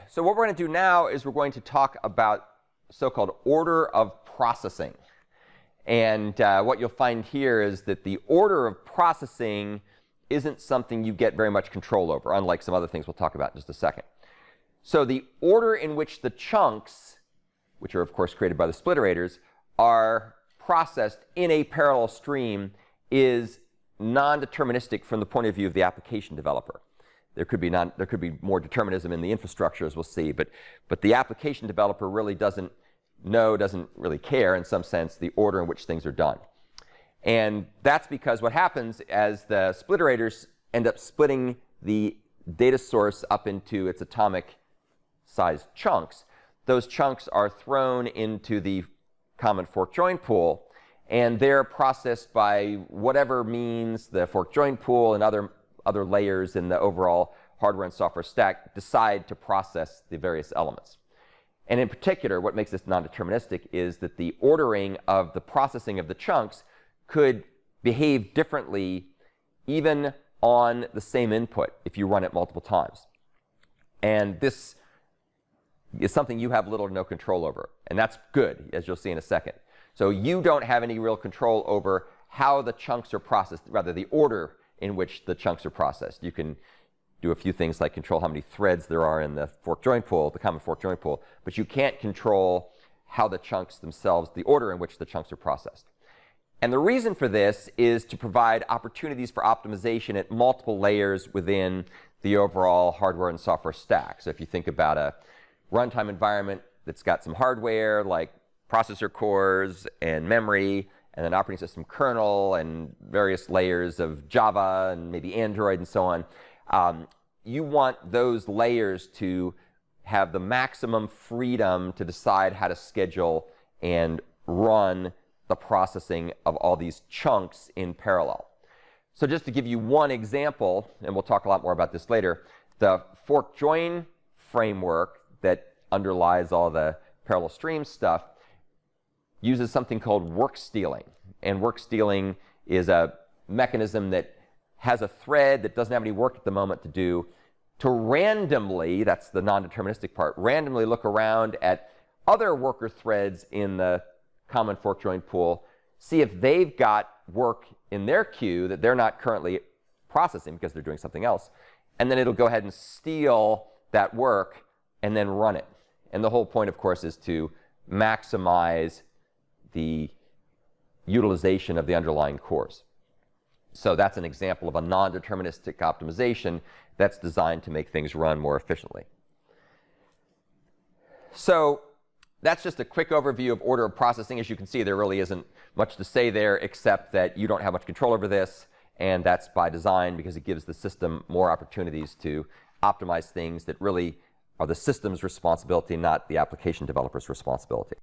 so what we're going to do now is we're going to talk about so-called order of processing. And what you'll find here is that the order of processing isn't something you get very much control over, unlike some other things we'll talk about in just a second. So the order in which the chunks, which are of course created by the splitterators, are processed in a parallel stream is non-deterministic from the point of view of the application developer. There could be more determinism in the infrastructure, as we'll see, but the application developer really doesn't really care, in some sense, the order in which things are done. And that's because what happens as the splitterators end up splitting the data source up into its atomic sized chunks, those chunks are thrown into the common fork join pool, and they're processed by whatever means the fork join pool and other layers in the overall hardware and software stack decide to process the various elements. And in particular, what makes this non-deterministic is that the ordering of the processing of the chunks could behave differently even on the same input if you run it multiple times. And this is something you have little to no control over. And that's good, as you'll see in a second. So you don't have any real control over how the chunks are processed, rather the order in which the chunks are processed. You can do a few things like control how many threads there are in the fork join pool, the common fork join pool, but you can't control how the chunks themselves, the order in which the chunks are processed. And the reason for this is to provide opportunities for optimization at multiple layers within the overall hardware and software stack. So if you think about a runtime environment that's got some hardware like processor cores and memory, and an operating system kernel and various layers of Java and maybe Android and so on, you want those layers to have the maximum freedom to decide how to schedule and run the processing of all these chunks in parallel. So just to give you one example, and we'll talk a lot more about this later, the fork join framework that underlies all the parallel stream stuff uses something called work stealing. And work stealing is a mechanism that has a thread that doesn't have any work at the moment to do, to randomly, that's the non-deterministic part, randomly look around at other worker threads in the common fork join pool, see if they've got work in their queue that they're not currently processing because they're doing something else. And then it'll go ahead and steal that work and then run it. And the whole point, of course, is to maximize the utilization of the underlying cores. So that's an example of a non-deterministic optimization that's designed to make things run more efficiently. So that's just a quick overview of order of processing. As you can see, there really isn't much to say there except that you don't have much control over this, and that's by design because it gives the system more opportunities to optimize things that really are the system's responsibility, not the application developer's responsibility.